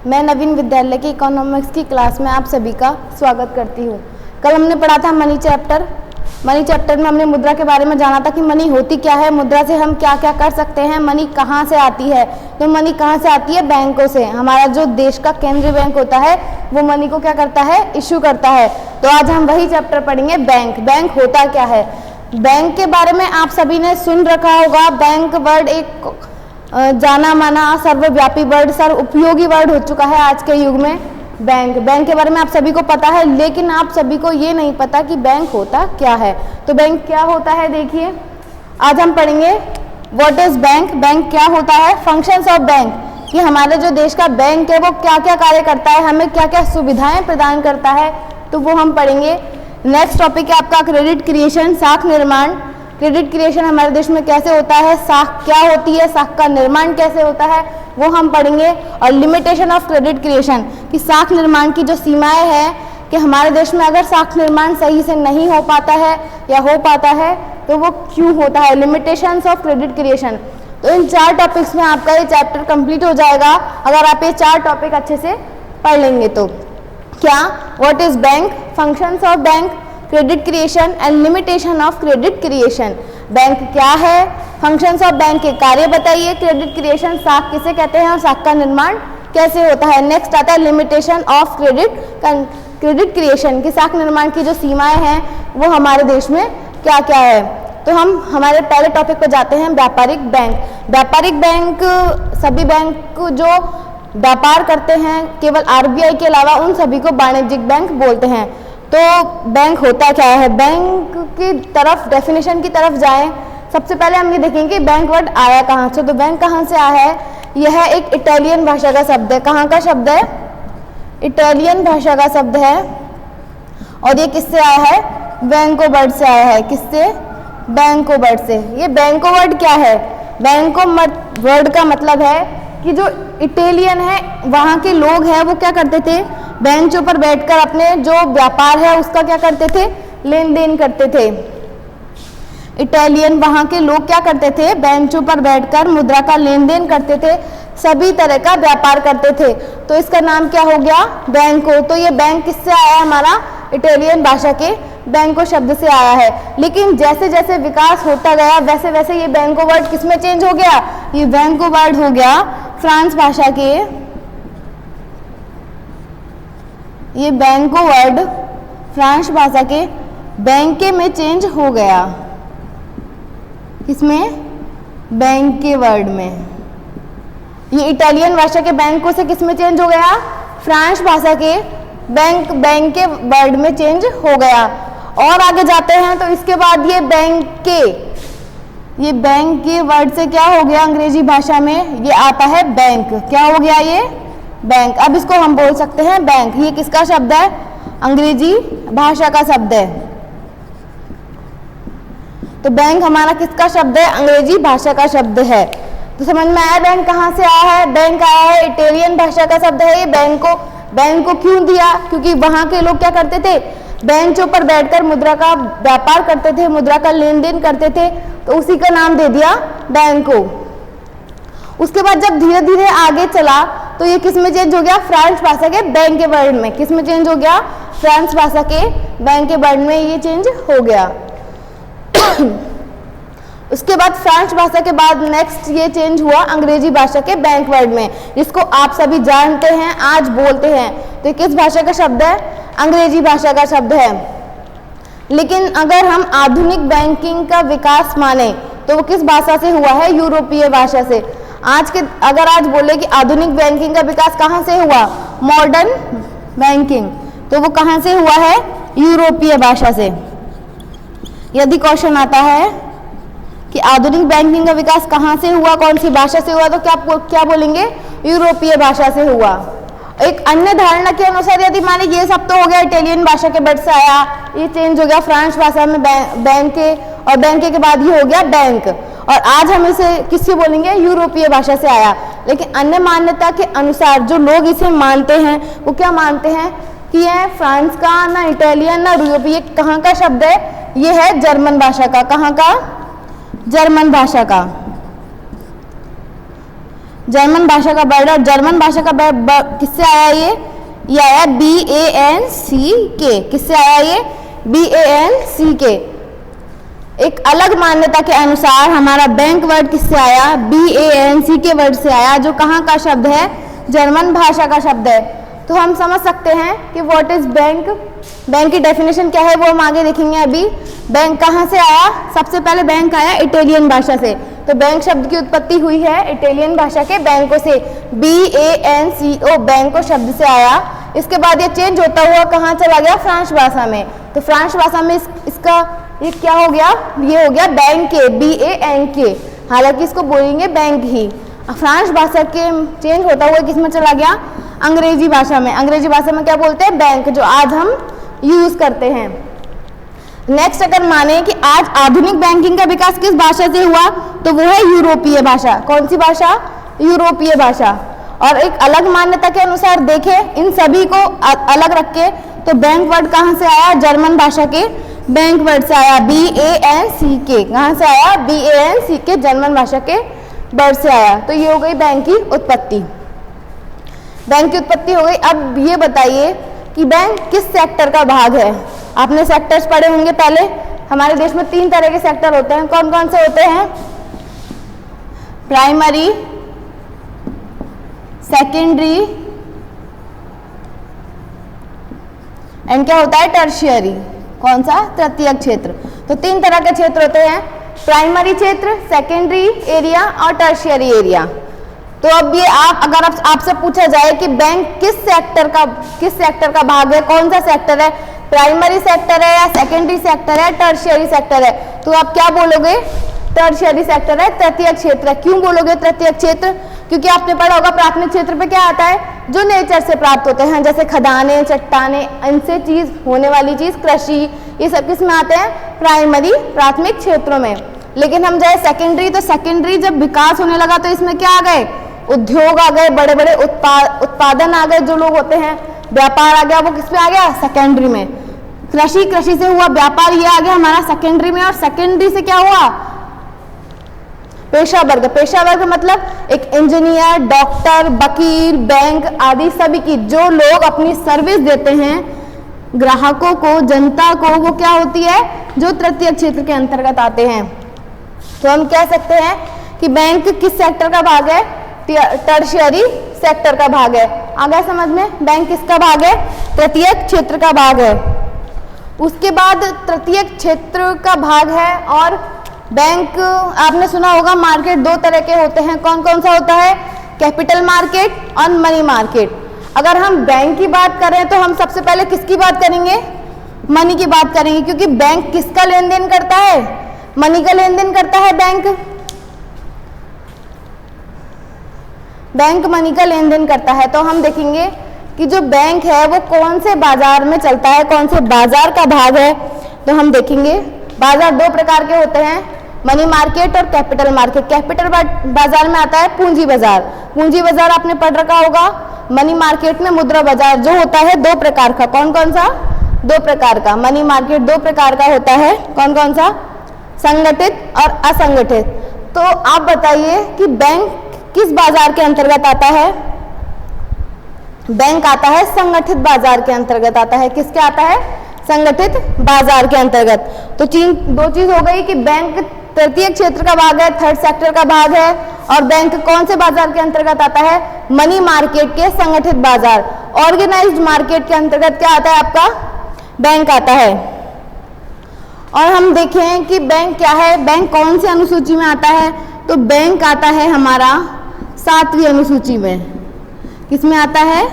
मैं नवीन विद्यालय की इकोनॉमिक्स की क्लास में आप सभी का स्वागत करती हूँ। कल हमने पढ़ा था मनी चैप्टर में हमने मुद्रा के बारे में जाना था कि मनी होती क्या है, मुद्रा से हम क्या क्या कर सकते हैं, मनी कहाँ से आती है। तो मनी कहाँ से आती है? बैंकों से। हमारा जो देश का केंद्रीय बैंक होता है वो मनी को क्या करता है? इशू करता है। तो आज हम वही चैप्टर पढ़ेंगे, बैंक। बैंक होता क्या है? बैंक के बारे में आप सभी ने सुन रखा होगा। बैंक वर्ड एक जाना माना सर्वव्यापी वर्ड, सर्वोपयोगी वर्ड हो चुका है आज के युग में। बैंक के बारे में आप सभी को पता है, लेकिन आप सभी को ये नहीं पता कि बैंक होता क्या है। तो बैंक क्या होता है, देखिए आज हम पढ़ेंगे व्हाट इज बैंक। बैंक क्या होता है, फंक्शंस ऑफ बैंक, कि हमारे जो देश का बैंक है वो क्या क्या कार्य करता है, हमें क्या क्या सुविधाएं प्रदान करता है, तो वो हम पढ़ेंगे। नेक्स्ट टॉपिक है आपका क्रेडिट क्रिएशन, साख निर्माण। क्रेडिट क्रिएशन हमारे देश में कैसे होता है, साख क्या होती है, साख का निर्माण कैसे होता है, वो हम पढ़ेंगे। और लिमिटेशन ऑफ क्रेडिट क्रिएशन, कि साख निर्माण की जो सीमाएं हैं, कि हमारे देश में अगर साख निर्माण सही से नहीं हो पाता है या हो पाता है तो वो क्यों होता है, लिमिटेशंस ऑफ क्रेडिट क्रिएशन। तो इन 4 टॉपिक्स में आपका ये चैप्टर कंप्लीट हो जाएगा अगर आप ये 4 टॉपिक अच्छे से पढ़ लेंगे। तो क्या, what is bank, functions of bank, credit creation and limitation of credit creation. Bank क्या है, फंक्शंस ऑफ बैंक के कार्य बताइए, क्रेडिट क्रिएशन साख किसे कहते हैं और साख का निर्माण कैसे होता है। नेक्स्ट आता है लिमिटेशन ऑफ क्रेडिट क्रिएशन, की साख निर्माण की जो सीमाएं हैं वो हमारे देश में क्या क्या है। तो हम हमारे पहले टॉपिक पर जाते हैं, व्यापारिक बैंक। व्यापारिक बैंक सभी बैंक जो व्यापार करते हैं, केवल आरबीआई के अलावा उन सभी को वाणिज्यिक बैंक बोलते हैं। तो बैंक होता क्या है, बैंक की तरफ डेफिनेशन की तरफ जाएं। सबसे पहले हम ये देखेंगे बैंक वर्ड आया कहाँ से। तो बैंक कहाँ से आया है, यह एक इटालियन भाषा का शब्द है। कहाँ का शब्द है? इटालियन भाषा का शब्द है। और ये किससे आया है? बैंको वर्ड से आया है। किससे? बैंको वर्ड से। ये बैंको वर्ड क्या है? बैंको वर्ड का मतलब है कि जो इटालियन है वहाँ के लोग हैं वो क्या करते थे, बेंचों पर बैठकर अपने जो व्यापार है उसका क्या करते थे, लेन देन करते थे। इटालियन वहाँ के लोग क्या करते थे, बेंचों पर बैठकर मुद्रा का लेन देन करते थे, सभी तरह का व्यापार करते थे। तो इसका नाम क्या हो गया, बैंको। तो ये बैंक किससे आया, हमारा इटालियन भाषा के बैंको शब्द से आया है। लेकिन जैसे जैसे विकास होता गया वैसे वैसे ये बैंको वर्ड किसमें चेंज हो गया, ये बैंको वर्ड हो गया फ्रांस भाषा के, ये बैंको वर्ड फ्रांस भाषा के बैंके में चेंज हो गया। किसमें? बैंके वर्ड में। ये इटालियन भाषा के बैंकों से किसमें चेंज हो गया, फ्रांस भाषा के बैंके वर्ड में चेंज हो गया। और आगे जाते हैं तो इसके बाद ये बैंक के वर्ड से क्या हो गया, अंग्रेजी भाषा में ये आता है बैंक। क्या हो गया ये? बैंक। अब इसको हम बोल सकते हैं बैंक। ये किसका शब्द है? अंग्रेजी भाषा का शब्द है। तो बैंक हमारा किसका शब्द है? अंग्रेजी भाषा का शब्द है। तो समझ में आया बैंक कहाँ से आया है? बैंक आया है, इटालियन भाषा का शब्द है। ये बैंक को क्यों दिया? क्योंकि वहां के लोग क्या करते थे, बेंचों पर बैठकर मुद्रा का व्यापार करते थे, मुद्रा का लेन देन करते थे, तो उसी का नाम दे दिया बैंको। उसके बाद जब धीरे धीरे आगे चला तो ये किस में चेंज हो गया, फ्रांस भाषा के बैंक के वर्ड में। किस में चेंज हो गया? फ्रांस भाषा के बैंक के वर्ड में ये चेंज हो गया। उसके बाद फ्रांस भाषा के बाद नेक्स्ट ये चेंज हुआ अंग्रेजी भाषा के बैंक वर्ड में, जिसको आप सभी जानते हैं, आज बोलते हैं। तो किस भाषा का शब्द है? अंग्रेजी भाषा का शब्द है। लेकिन अगर हम आधुनिक बैंकिंग का विकास माने तो वो किस भाषा से हुआ है? यूरोपीय भाषा से। अगर आज बोले कि आधुनिक बैंकिंग का विकास कहाँ से हुआ, मॉडर्न बैंकिंग, तो वो कहाँ से हुआ है? यूरोपीय भाषा से। यदि क्वेश्चन आता है कि आधुनिक बैंकिंग का विकास कहाँ से हुआ, कौन सी भाषा से हुआ, तो क्या बोलेंगे? यूरोपीय भाषा से हुआ। एक अन्य धारणा के अनुसार यदि माने ये सब तो हो गया इटालियन भाषा के वर्ड से आया, ये चेंज हो गया फ्रांस भाषा में बैंके, और बैंके के बाद ये हो गया बैंक, और आज हम इसे किससे बोलेंगे? यूरोपीय भाषा से आया। लेकिन अन्य मान्यता के अनुसार जो लोग इसे मानते हैं वो क्या मानते हैं कि यह फ्रांस का, ना इटालियन ना यूरोपीय, कहाँ का शब्द है? ये है जर्मन भाषा का। कहाँ का? जर्मन भाषा का। जर्मन भाषा का वर्ड, और जर्मन भाषा का वर्ड किससे आया ये आया BANCK। किससे आया ये BANCK। एक अलग मान्यता के अनुसार हमारा बैंक वर्ड किससे आया BANCK वर्ड से आया, जो कहाँ का शब्द है, जर्मन भाषा का शब्द है। तो हम समझ सकते हैं कि व्हाट इज बैंक। बैंक की डेफिनेशन क्या है वो हम आगे देखेंगे। अभी बैंक कहाँ से आया, सबसे पहले बैंक आया इटालियन भाषा से। तो बैंक शब्द की उत्पत्ति हुई है इटालियन भाषा के बैंको से, BANCO बैंको शब्द से आया। इसके बाद ये चेंज होता हुआ कहाँ चला गया, फ्रांस भाषा में। तो फ्रांस भाषा में इसका ये क्या हो गया, ये हो गया बैंक BANK, हालांकि इसको बोलेंगे बैंक ही। फ्रांस भाषा के चेंज होता हुआ किस में चला गया, अंग्रेजी भाषा में। अंग्रेजी भाषा में क्या बोलते हैं, बैंक, जो आज हम यूज करते हैं। नेक्स्ट अगर माने कि आज आधुनिक बैंकिंग का विकास किस भाषा से हुआ, तो वो है यूरोपीय भाषा। कौन सी भाषा, यूरोपीय भाषा। और एक अलग मान्यता के अनुसार देखें इन सभी को अलग रख के, तो बैंक वर्ड कहाँ से आया, जर्मन भाषा के बैंक वर्ड से आया BANCK। कहाँ से आया, BANCK, जर्मन भाषा के वर्ड से आया। तो ये हो गई बैंक की उत्पत्ति। बैंक की उत्पत्ति हो गई। अब ये बताइए कि बैंक किस सेक्टर का भाग है। आपने सेक्टर्स पढ़े होंगे पहले। हमारे देश में 3 तरह के सेक्टर होते हैं। कौन कौन से होते हैं, प्राइमरी, सेकेंडरी एंड क्या होता है, टर्शियरी। कौन सा, तृतीयक क्षेत्र। तो 3 तरह के क्षेत्र होते हैं, प्राइमरी क्षेत्र, सेकेंडरी एरिया और टर्शियरी एरिया। तो अब ये अगर आपसे पूछा जाए कि बैंक किस सेक्टर का भाग है, कौन सा सेक्टर है, प्राइमरी सेक्टर है या सेकेंडरी सेक्टर है, टर्शियरी सेक्टर है, तो आप क्या बोलोगे, टर्शियरी सेक्टर है, तृतीयक क्षेत्र है। क्यों बोलोगे तृतीयक क्षेत्र, क्योंकि आपने पढ़ा होगा प्राथमिक क्षेत्र पे क्या आता है, जो नेचर से प्राप्त होते हैं, जैसे खदानें, चट्टाने, इनसे चीज होने वाली चीज, कृषि, ये सब किस में आते हैं, प्राइमरी, प्राथमिक क्षेत्रों में। लेकिन हम जाए सेकेंडरी, तो सेकेंडरी जब विकास होने लगा तो इसमें क्या आ गए, उद्योग आ गए, बड़े बड़े उत्पादन आ गए, जो लोग होते हैं, व्यापार आ गया, वो किस में आ गया, सेकेंडरी में। कृषि से हुआ व्यापार, ये आ गया हमारा सेकेंडरी में। और सेकेंडरी से क्या हुआ, पेशा वर्ग मतलब एक इंजीनियर, डॉक्टर, वकील, बैंक आदि सभी की, जो लोग अपनी सर्विस देते हैं ग्राहकों को, जनता को, वो क्या होती है, जो तृतीय क्षेत्र के अंतर्गत आते हैं। तो हम कह सकते हैं कि बैंक किस सेक्टर का भाग है, टर्शियरी सेक्टर का भाग है। आ गया समझ में, बैंक किसका भाग है, तृतीय क्षेत्र का भाग है। उसके बाद तृतीय क्षेत्र का भाग है। और बैंक आपने सुना होगा, मार्केट 2 तरह के होते हैं। कौन कौन सा होता है, कैपिटल मार्केट और मनी मार्केट। अगर हम बैंक की बात करें तो हम सबसे पहले किसकी बात करेंगे, मनी की बात करेंगे, क्योंकि बैंक किसका लेन देन करता है, मनी का लेन देन करता है बैंक मनी का लेन देन करता है। तो हम देखेंगे कि जो बैंक है वो कौन से बाजार में चलता है, कौन से बाजार का भाग है। तो हम देखेंगे बाजार 2 प्रकार के होते हैं, मनी मार्केट और कैपिटल मार्केट। कैपिटल बाजार में आता है पूंजी बाजार। पूंजी बाजार आपने पढ़ रखा होगा। मनी मार्केट में मुद्रा बाजार जो होता है 2 प्रकार का। कौन कौन सा, 2 प्रकार का। मनी मार्केट 2 प्रकार का होता है। कौन कौन सा, संगठित और असंगठित। तो आप बताइए कि बैंक किस बाजार के अंतर्गत आता है, बैंक आता है संगठित बाजार के अंतर्गत आता है। किसके आता है, संगठित बाजार के अंतर्गत। तो 2 चीज हो गई कि बैंक तृतीय क्षेत्र का भाग है, थर्ड सेक्टर का भाग है। और बैंक कौन से बाजार के अंतर्गत आता है, मनी मार्केट के संगठित बाजार। ऑर्गेनाइज्ड मार्केट के अंतर्गत क्या आता है आपका, बैंक आता है। और हम देखें कि बैंक क्या है, बैंक कौन सी अनुसूची में आता है, तो बैंक आता है हमारा 7वीं अनुसूची में। किसमें आता है,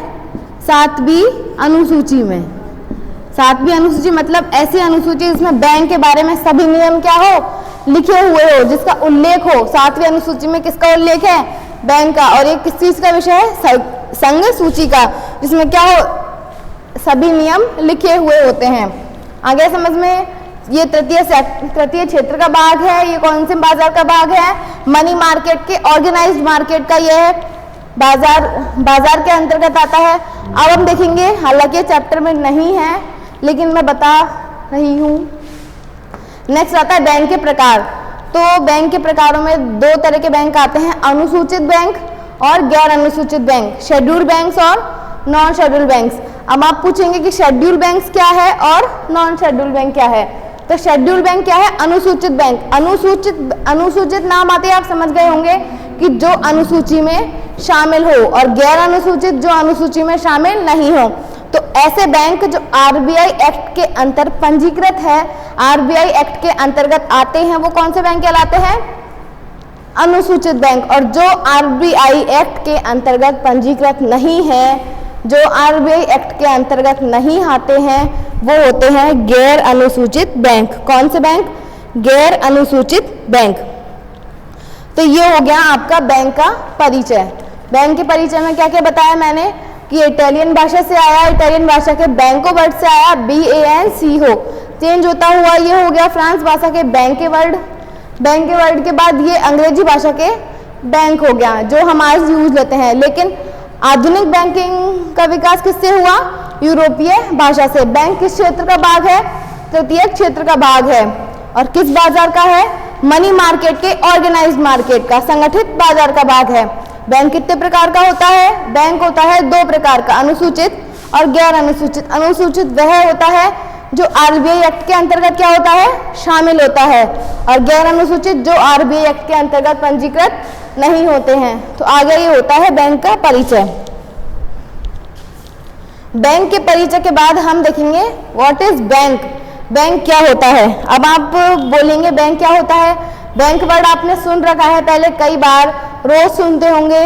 7वीं अनुसूची में। 7वीं अनुसूची मतलब ऐसी अनुसूची जिसमें बैंक के बारे में सभी नियम क्या हो, लिखे हुए हो, जिसका उल्लेख हो। 7वीं अनुसूची में किसका उल्लेख है, बैंक का। और ये किस चीज का विषय है, संघ सूची का, जिसमें क्या हो, सभी नियम लिखे हुए होते हैं। आगे समझ में, ये तृतीय क्षेत्र का भाग है। ये कौन से बाजार का भाग है, मनी मार्केट के, ऑर्गेनाइज्ड मार्केट का ये बाजार के अंतर्गत आता है। अब हम देखेंगे, हालांकि चैप्टर में नहीं है लेकिन मैं बता रही हूँ। नेक्स्ट आता है बैंक के प्रकार। तो बैंक के प्रकारों में 2 तरह के बैंक आते हैं, अनुसूचित बैंक और गैर अनुसूचित बैंक, शेड्यूल्ड बैंक्स और नॉन शेड्यूल्ड बैंक्स। अब आप पूछेंगे कि शेड्यूल्ड बैंक्स क्या है और नॉन शेड्यूल्ड बैंक क्या है। तो शेड्यूल्ड बैंक क्या है? अनुसूचित बैंक। अनुसूचित नाम आते ही आप समझ गए होंगे कि जो अनुसूची में शामिल हो, और गैर अनुसूचित जो अनुसूची में शामिल नहीं हो। तो ऐसे बैंक जो आरबीआई एक्ट के अंतर पंजीकृत है, आरबीआई एक्ट के अंतर्गत आते हैं, वो कौन से बैंक कहलाते हैं? अनुसूचित बैंक। और जो आरबीआई एक्ट के अंतर्गत पंजीकृत नहीं है, जो आरबीआई एक्ट के अंतर्गत नहीं आते हैं, वो होते हैं गैर अनुसूचित बैंक। कौन से बैंक? गैर अनुसूचित बैंक। तो ये हो गया आपका बैंक का परिचय। बैंक के परिचय में क्या क्या बताया मैंने कि इटालियन भाषा से आया, इटालियन भाषा के बैंको वर्ड से आया, BANCO चेंज होता हुआ ये हो गया फ्रांस भाषा के बैंक के वर्ड। बैंक के वर्ड के बाद ये अंग्रेजी भाषा के बैंक हो गया जो हम आज यूज लेते हैं। लेकिन आधुनिक बैंकिंग का विकास किससे हुआ? यूरोपीय भाषा से। बैंक किस क्षेत्र का भाग है? तृतीयक क्षेत्र का भाग है। और किस बाजार का है? मनी मार्केट के, ऑर्गेनाइज्ड मार्केट का, संगठित बाजार का भाग है। बैंक कितने प्रकार का होता है? बैंक होता है दो प्रकार का, अनुसूचित और गैर अनुसूचित। अनुसूचित वह होता है जो आरबीआई एक्ट के अंतर्गत क्या होता है? शामिल होता है। और गैर अनुसूचित जो आरबीआई एक्ट के अंतर्गत पंजीकृत नहीं होते हैं। तो आगे ये होता है बैंक का परिचय। बैंक के परिचय के बाद हम देखेंगे व्हाट इज बैंक। बैंक क्या होता है? अब आप बोलेंगे बैंक क्या होता है? बैंक वर्ड आपने सुन रखा है पहले कई बार, रोज सुनते होंगे,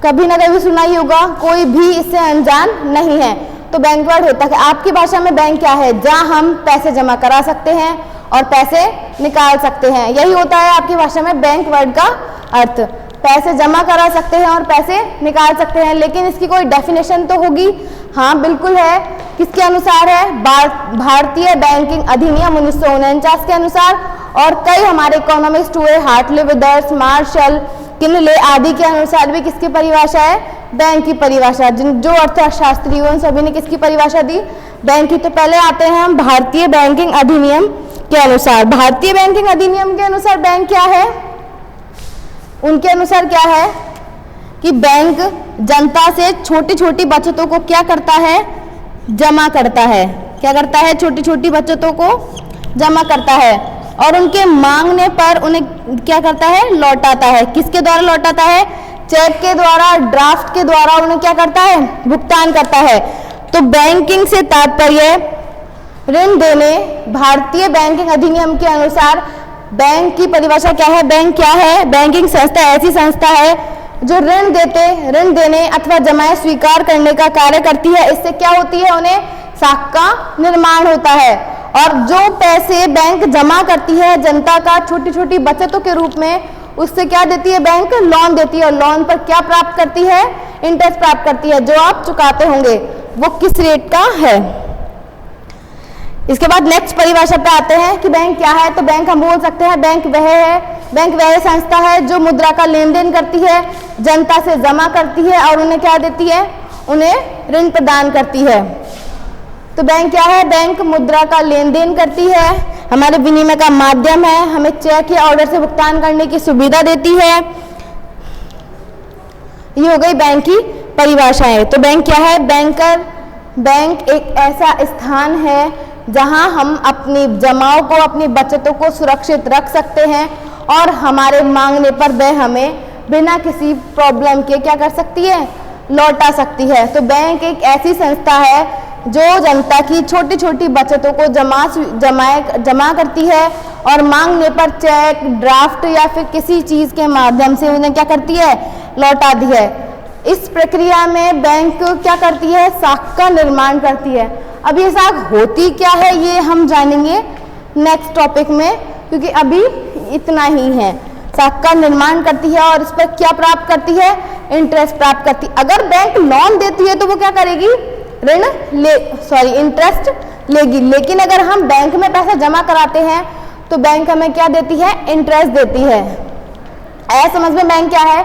कभी ना कभी सुना ही होगा, कोई भी इससे अनजान नहीं है। तो बैंक वर्ड होता है, आपकी भाषा में बैंक क्या है? जहां हम पैसे जमा करा सकते हैं और पैसे निकाल सकते हैं। यही होता है आपकी भाषा में बैंक वर्ड का अर्थ। पैसे जमा करा सकते हैं और पैसे निकाल सकते हैं। लेकिन इसकी कोई डेफिनेशन तो होगी? हाँ बिल्कुल है। किसके अनुसार है? भारतीय बैंकिंग अधिनियम 1949 के अनुसार। और कई हमारे इकोनॉमिस्ट हुए, हार्टले विदर्स, मार्शल, किनले आदि के अनुसार भी किसकी परिभाषा है? बैंक की परिभाषा। जो अर्थशास्त्री उन सभी ने किसकी परिभाषा दी? बैंक की। तो पहले आते हैं हम भारतीय बैंकिंग अधिनियम के अनुसार। भारतीय बैंकिंग अधिनियम के अनुसार बैंक क्या है? उनके अनुसार क्या है कि बैंक जनता से छोटी छोटी बचतों को क्या करता है? जमा करता है। क्या करता है? छोटी छोटी बचतों को जमा करता है और उनके मांगने पर उन्हें क्या करता है? लौटाता है। किसके द्वारा लौटाता है? चेक के द्वारा, ड्राफ्ट के द्वारा उन्हें क्या करता है? भुगतान करता है। तो बैंकिंग से तात्पर्य ऋण देने। भारतीय बैंकिंग अधिनियम के अनुसार बैंक की परिभाषा क्या है? बैंक क्या है? बैंकिंग संस्था ऐसी संस्था है जो ऋण देने अथवा जमाएं स्वीकार करने का कार्य करती है। इससे क्या होती है? उन्हें साख का निर्माण होता है। और जो पैसे बैंक जमा करती है जनता का छोटी छोटी बचतों के रूप में, उससे क्या देती है? बैंक लोन देती है। और लोन पर क्या प्राप्त करती है? इंटरेस्ट प्राप्त करती है, जो आप चुकाते होंगे। वो किस रेट का है? इसके बाद नेक्स्ट परिभाषा पे आते हैं कि बैंक क्या है। तो बैंक हम बोल सकते हैं बैंक वह संस्था है जो मुद्रा का लेन देन करती है, जनता से जमा करती है और उन्हें क्या देती है? उन्हें ऋण प्रदान करती है। तो बैंक क्या है? बैंक मुद्रा का लेन देन करती है, हमारे विनिमय का माध्यम है, हमें चेक या ऑर्डर से भुगतान करने की सुविधा देती है। ये हो गई बैंक की परिभाषाएं। तो बैंक क्या है? बैंक एक ऐसा स्थान है जहां हम अपनी जमाओं को, अपनी बचतों को सुरक्षित रख सकते हैं और हमारे मांगने पर वह हमें बिना किसी प्रॉब्लम के क्या कर सकती है? लौटा सकती है। तो बैंक एक ऐसी संस्था है जो जनता की छोटी छोटी बचतों को जमा करती है और मांगने पर चेक, ड्राफ्ट या फिर किसी चीज के माध्यम से उन्हें क्या करती है? लौटाती है। इस प्रक्रिया में बैंक क्या करती है? साख का निर्माण करती है। अब ये साख होती क्या है ये हम जानेंगे नेक्स्ट टॉपिक में, क्योंकि अभी इतना ही है। साख का निर्माण करती है और इस पर क्या प्राप्त करती है? इंटरेस्ट प्राप्त करती है। अगर बैंक लोन देती है तो वो क्या करेगी? इंटरेस्ट लेगी। लेकिन अगर हम बैंक में पैसा जमा कराते हैं तो बैंक हमें क्या देती है? इंटरेस्ट देती है। ऐसा समझ में बैंक क्या है?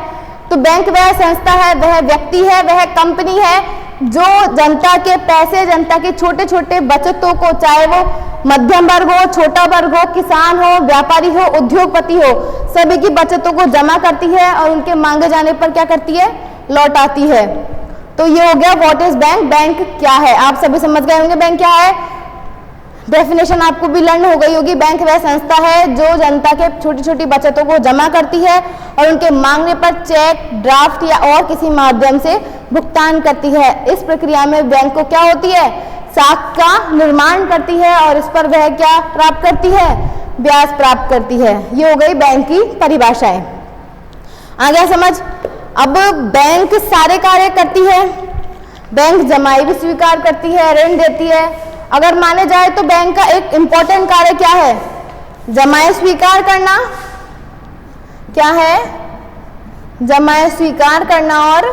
तो बैंक वह संस्था है, वह व्यक्ति है, वह कंपनी है जो जनता के पैसे, जनता के छोटे छोटे बचतों को, चाहे वो मध्यम वर्ग हो, छोटा वर्ग हो, किसान हो, व्यापारी हो, उद्योगपति हो, सभी की बचतों को जमा करती है और उनके मांगे जाने पर क्या करती है, लौटाती है। तो ये हो गया व्हाट इज बैंक। बैंक क्या है, आप सभी समझ गए होंगे बैंक क्या है। डेफिनेशन आपको भी लर्न हो गई होगी। बैंक वह संस्था है जो जनता के छोटी छोटी बचतों को जमा करती है और उनके मांगने पर चेक, ड्राफ्ट या और किसी माध्यम से भुगतान करती है। इस प्रक्रिया में बैंक को क्या होती है, साख का निर्माण करती है और इस पर वह क्या प्राप्त करती है, ब्याज प्राप्त करती है। ये हो गई बैंक की परिभाषाएं। आ गया समझ। अब बैंक सारे कार्य करती है। बैंक जमाई भी स्वीकार करती है, ऋण देती है। अगर माने जाए तो बैंक का एक इंपॉर्टेंट कार्य क्या है, जमाएं स्वीकार करना। क्या है, जमाएं स्वीकार करना और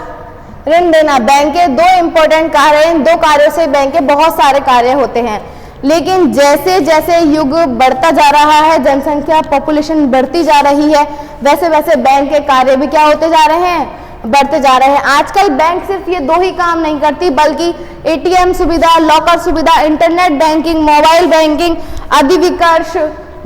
ऋण देना। बैंक के दो इंपॉर्टेंट कार्य हैं। इन दो कार्यों से बैंक के बहुत सारे कार्य होते हैं, लेकिन जैसे जैसे युग बढ़ता जा रहा है, जनसंख्या, पॉपुलेशन बढ़ती जा रही है, वैसे वैसे बैंक के कार्य भी क्या होते जा रहे हैं, बढ़ते जा रहे हैं। आजकल बैंक सिर्फ ये दो ही काम नहीं करती, बल्कि एटीएम सुविधा, लॉकर सुविधा, इंटरनेट बैंकिंग, मोबाइल बैंकिंग, अधिविकर्ष,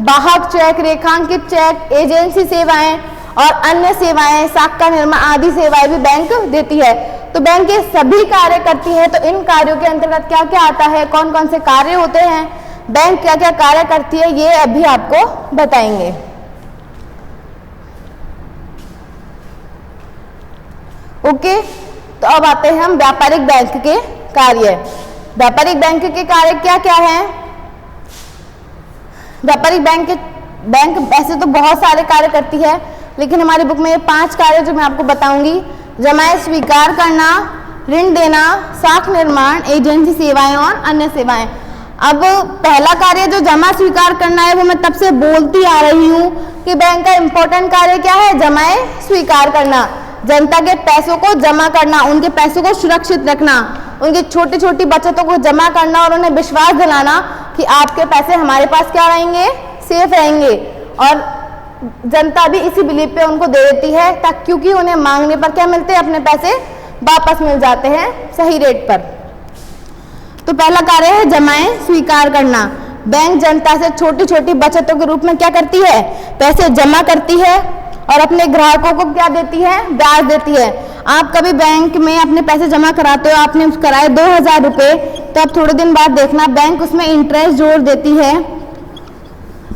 वाहक चेक, रेखांकित चेक, एजेंसी सेवाएं और अन्य सेवाएं, साख का निर्माण आदि सेवाएं भी बैंक देती है। तो बैंक ये सभी कार्य करती है। तो इन कार्यों के अंतर्गत क्या क्या आता है, कौन कौन से कार्य होते हैं, बैंक क्या क्या कार्य करती है, ये अभी आपको बताएंगे। ओके, तो अब आते हैं हम व्यापारिक बैंक के कार्य। व्यापारिक बैंक के कार्य क्या क्या हैं। व्यापारिक बैंक ऐसे तो बहुत सारे कार्य करती है, लेकिन हमारी बुक में ये 5 कार्य जो मैं आपको बताऊंगी, जमाएं स्वीकार करना, ऋण देना, साख निर्माण, एजेंसी सेवाएं और अन्य सेवाएं। अब पहला कार्य जो जमा स्वीकार करना है, वो मैं तब से बोलती आ रही हूँ कि बैंक का इंपॉर्टेंट कार्य क्या है, जमाएं स्वीकार करना। जनता के पैसों को जमा करना, उनके पैसों को सुरक्षित रखना, उनकी छोटी छोटी बचतों को जमा करना और उन्हें विश्वास दिलाना कि आपके पैसे हमारे पास क्या रहेंगे, सेफ रहेंगे। और जनता भी इसी बिलीव पे उनको दे देती है, ताकि क्योंकि उन्हें मांगने पर क्या मिलते हैं, अपने पैसे वापस मिल जाते हैं सही रेट पर। तो पहला कार्य है जमाएं स्वीकार करना। बैंक जनता से छोटी छोटी बचतों के रूप में क्या करती है, पैसे जमा करती है और अपने ग्राहकों को क्या देती है, ब्याज देती है। आप कभी बैंक में अपने पैसे जमा कराते हो, आपने कराए 2000 रुपये, तो अब थोड़े दिन बाद देखना बैंक उसमें इंटरेस्ट जोड़ देती है।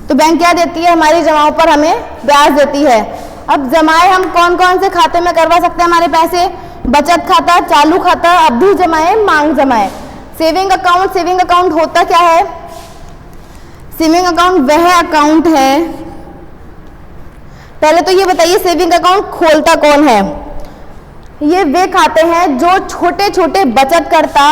तो बैंक क्या देती है, हमारी जमाओं पर हमें ब्याज देती है। अब जमाएं हम कौन कौन से खाते में करवा सकते हैं हमारे पैसे, बचत खाता, चालू खाता, अवधि जमाएं, मांग जमाएं। सेविंग अकाउंट होता क्या है, सेविंग अकाउंट वह अकाउंट है, पहले तो ये बताइए सेविंग अकाउंट खोलता कौन है। ये वे खाते हैं जो छोटे छोटे बचतकर्ता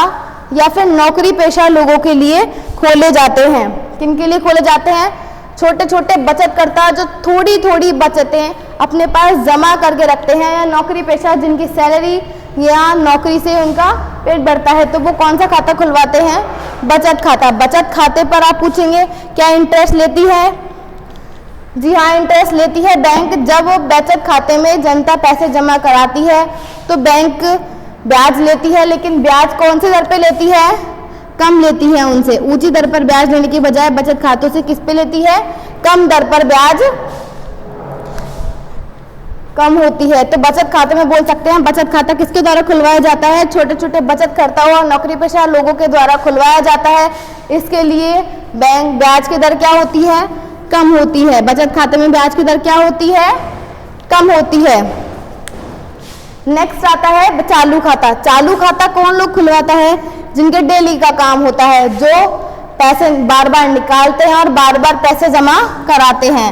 या फिर नौकरी पेशा लोगों के लिए खोले जाते हैं। किन के लिए खोले जाते हैं, छोटे छोटे बचतकर्ता जो थोड़ी थोड़ी बचतें अपने पास जमा करके रखते हैं, या नौकरी पेशा जिनकी सैलरी या नौकरी से उनका पेट भरता है, तो वो कौन सा खाता खुलवाते हैं, बचत खाता। बचत खाते पर आप पूछेंगे क्या इंटरेस्ट लेती है, जी हाँ इंटरेस्ट लेती है बैंक। जब बचत खाते में जनता पैसे जमा कराती है तो बैंक ब्याज लेती है, लेकिन ब्याज कौन से दर पे लेती है, कम लेती है उनसे। ऊंची दर पर ब्याज लेने की बजाय बचत खातों से किस पे लेती है, कम दर पर ब्याज कम होती है। तो बचत खाते में बोल सकते हैं बचत खाता किसके द्वारा खुलवाया जाता है, छोटे छोटे बचतकर्ताओं और नौकरी पेशा लोगों के द्वारा खुलवाया जाता है। इसके लिए बैंक ब्याज की दर क्या होती है, कम होती है। बचत खाते में ब्याज की दर क्या होती है, कम होती है। नेक्स्ट आता है चालू खाता। चालू खाता कौन लोग खुलवाता है, जिनके डेली का काम होता है, जो पैसे बार बार निकालते हैं और बार बार पैसे जमा कराते हैं।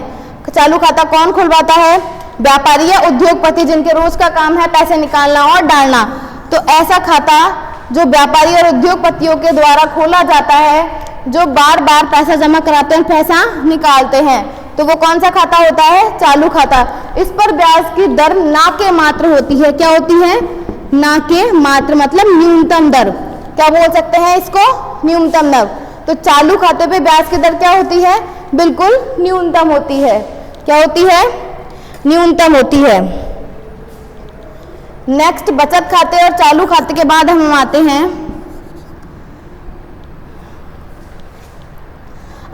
चालू खाता कौन खुलवाता है, व्यापारी या उद्योगपति जिनके रोज का काम है पैसे निकालना और डालना। तो ऐसा खाता जो व्यापारी और उद्योगपतियों के द्वारा खोला जाता है, जो बार बार पैसा जमा कराते हैं, पैसा निकालते हैं, तो वो कौन सा खाता होता है, चालू खाता। इस पर ब्याज की दर ना के मात्र होती है। क्या होती है, ना के मात्र, मतलब न्यूनतम दर। क्या बोल सकते हैं इसको, न्यूनतम दर। तो चालू खाते पे ब्याज की दर क्या होती है, बिल्कुल न्यूनतम होती है। क्या होती है, न्यूनतम होती है। नेक्स्ट बचत खाते और चालू खाते के बाद हम आते हैं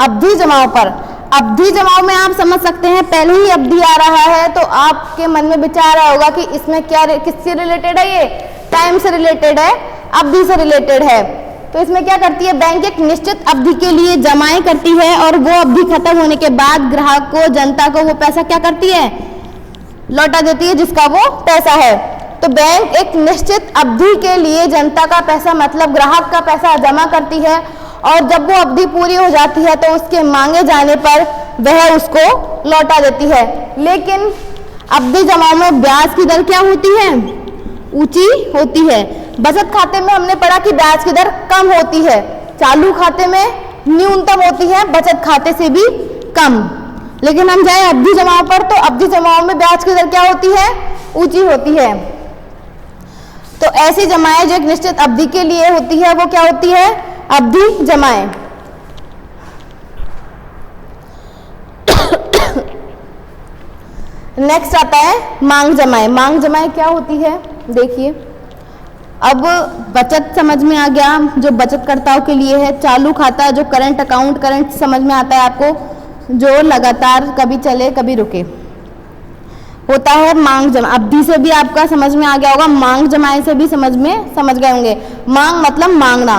अवधि जमाओं पर। अवधि जमाओं में आप समझ सकते हैं, पहले ही अवधि आ रहा है तो आपके मन में विचार आया होगा कि इसमें क्या किससे रिलेटेड है, ये टाइम से रिलेटेड है, अवधि से रिलेटेड है। तो इसमें क्या करती है, बैंक एक निश्चित अवधि के लिए जमाएं करती है और वो अवधि खत्म होने के बाद ग्राहक को, जनता को वो पैसा क्या करती है, लौटा देती है जिसका वो पैसा है। तो बैंक एक निश्चित अवधि के लिए जनता का पैसा मतलब ग्राहक का पैसा जमा करती है और जब वो अवधि पूरी हो जाती है तो उसके मांगे जाने पर वह उसको लौटा देती है। लेकिन अवधि जमा में ब्याज की दर क्या होती है, ऊंची होती है। बचत खाते में हमने पढ़ा कि ब्याज की दर कम होती है, चालू खाते में न्यूनतम होती है, बचत खाते से भी कम। लेकिन हम जाए अवधि जमाओं पर तो अवधि जमाओं में ब्याज की दर क्या होती है, ऊंची होती है। तो ऐसी जमाएं जो एक निश्चित अवधि के लिए होती है वो क्या होती है, अवधि जमाएं। नेक्स्ट आता है मांग जमाएं। मांग जमाएं क्या होती है, देखिए अब बचत समझ में आ गया जो बचतकर्ताओं के लिए है, चालू खाता जो करंट अकाउंट, करंट समझ में आता है आपको जो लगातार कभी चले कभी रुके, होता है मांग जमा। अवधि से भी आपका समझ में आ गया होगा, मांग जमाएं से भी समझ गए होंगे। मांग मतलब मांगना,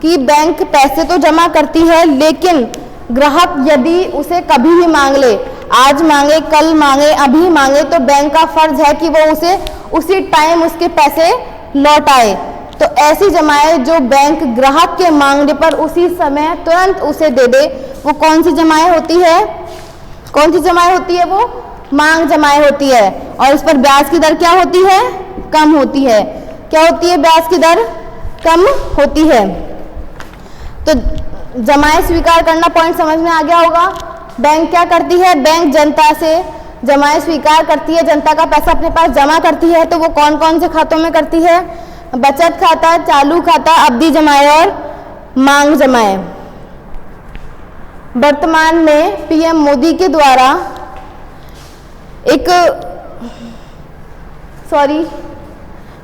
कि बैंक पैसे तो जमा करती है लेकिन ग्राहक यदि उसे कभी भी मांग ले, आज मांगे, कल मांगे, अभी मांगे, तो बैंक का फर्ज है कि वो उसे उसी टाइम उसके पैसे लौटाए। तो ऐसी जमाएं जो बैंक ग्राहक के मांगने पर उसी समय तुरंत उसे दे दे, वो कौन सी जमाएं होती है, कौन सी जमाएं होती है, वो मांग जमाएं होती है। और इस पर ब्याज की दर क्या होती है, कम होती है। क्या होती है, ब्याज की दर कम होती है। तो जमाएं स्वीकार करना पॉइंट समझ में आ गया होगा। बैंक क्या करती है, बैंक जनता से जमाएं स्वीकार करती है, जनता का पैसा अपने पास जमा करती है। तो वो कौन कौन से खातों में करती है, बचत खाता, चालू खाता, अवधि जमाएं और मांग जमाएं। वर्तमान में पीएम मोदी के द्वारा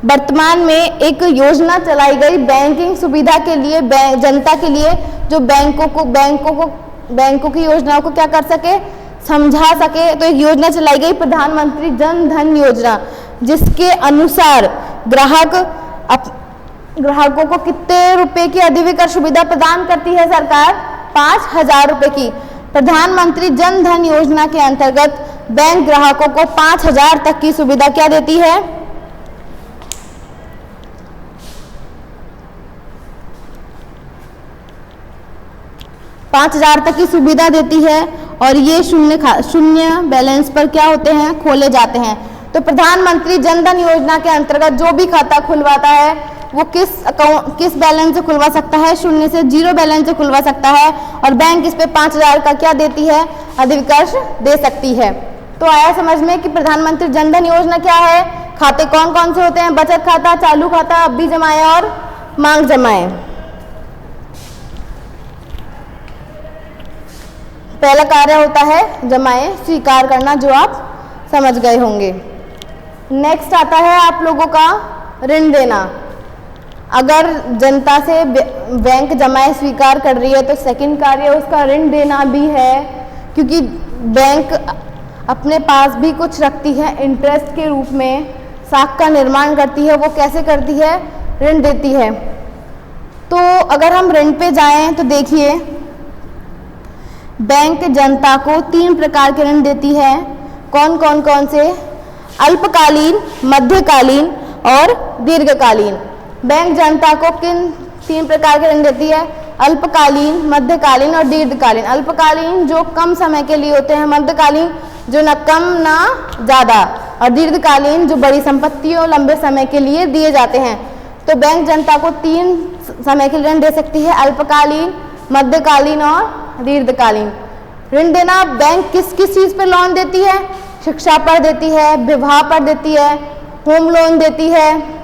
वर्तमान में एक योजना चलाई गई बैंकिंग सुविधा के लिए, जनता के लिए, जो बैंकों की योजनाओं को क्या कर सके, समझा सके। तो एक योजना चलाई गई प्रधानमंत्री जन धन योजना, जिसके अनुसार ग्राहकों को कितने रुपए की अधिविकर्ष सुविधा प्रदान करती है सरकार, 5,000 रुपए की। प्रधानमंत्री जन धन योजना के अंतर्गत बैंक ग्राहकों को 5,000 तक की सुविधा क्या देती है, 5,000 तक की सुविधा देती है। और ये शून्य बैलेंस पर क्या होते हैं, खोले जाते हैं। तो प्रधानमंत्री जन धन योजना के अंतर्गत जो भी खाता खुलवाता है वो किस बैलेंस से खुलवा सकता है, शून्य से, जीरो बैलेंस से खुलवा सकता है। और बैंक इस पे 5,000 का क्या देती है, अधिविकर्ष दे सकती है। तो आया समझ में कि प्रधानमंत्री जन धन योजना क्या है, खाते कौन कौन से होते हैं, बचत खाता, चालू खाता, अवधि जमाएं और मांग जमाएं। पहला कार्य होता है जमाएं स्वीकार करना, जो आप समझ गए होंगे। नेक्स्ट आता है आप लोगों का ऋण देना। अगर जनता से बैंक जमाएं स्वीकार कर रही है तो सेकंड कार्य उसका ऋण देना भी है, क्योंकि बैंक अपने पास भी कुछ रखती है इंटरेस्ट के रूप में, साख का निर्माण करती है। वो कैसे करती है, ऋण देती है। तो अगर हम ऋण पे जाएं तो देखिए बैंक जनता को 3 प्रकार के ऋण देती है। कौन कौन कौन से, अल्पकालीन, मध्यकालीन और दीर्घकालीन। बैंक जनता को किन 3 प्रकार के ऋण देती है, अल्पकालीन, मध्यकालीन और दीर्घकालीन। अल्पकालीन जो कम समय के लिए होते हैं, मध्यकालीन जो न कम ना ज़्यादा, और दीर्घकालीन जो बड़ी संपत्तियों लंबे समय के लिए दिए जाते हैं। तो बैंक जनता को 3 समय के ऋण दे सकती है, अल्पकालीन, मध्यकालीन और दीर्घकालीन। ऋण देना बैंक किस किस चीज़ पर लोन देती है, शिक्षा पर देती है, विवाह पर देती है, होम लोन देती है,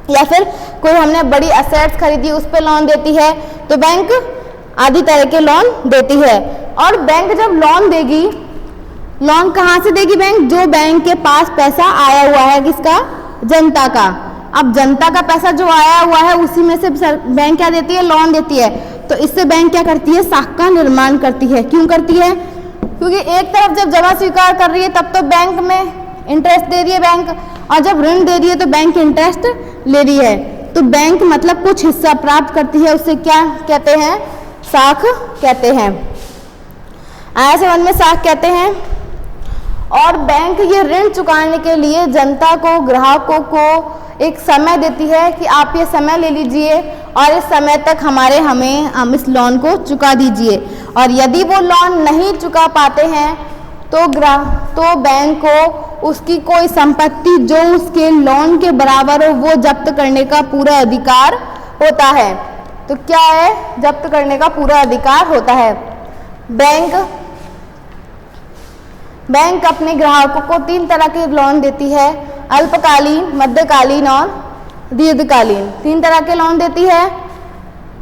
या फिर कोई हमने बड़ी असेट्स खरीदी उस पर लोन देती है। तो बैंक आदि तरह के लोन देती है। और बैंक जब लोन देगी, लोन कहाँ से देगी बैंक, जो बैंक के पास पैसा आया हुआ है, किसका, जनता का। अब जनता का पैसा जो आया हुआ है उसी में से बैंक क्या देती है, लोन देती है। तो इससे बैंक क्या करती है, साख का निर्माण करती है। क्यों करती है, क्योंकि एक तरफ जब जमा स्वीकार कर रही है तब तो बैंक में इंटरेस्ट दे रही है बैंक, और जब ऋण दे रही है तो बैंक इंटरेस्ट ले रही है। तो बैंक मतलब कुछ हिस्सा प्राप्त करती है, उससे क्या कहते हैं, साख कहते हैं। आया समझ में, साख कहते हैं। और बैंक ये ऋण चुकाने के लिए जनता को, ग्राहकों को एक समय देती है कि आप ये समय ले लीजिए और इस समय तक हम इस लोन को चुका दीजिए। और यदि वो लोन नहीं चुका पाते हैं तो बैंक को उसकी कोई संपत्ति जो उसके लोन के बराबर हो वो जब्त करने का पूरा अधिकार होता है। तो क्या है, जब्त करने का पूरा अधिकार होता है। बैंक अपने ग्राहकों को 3 तरह के लोन देती है, अल्पकालीन, मध्यकालीन और दीर्घकालीन। 3 तरह के लोन देती है।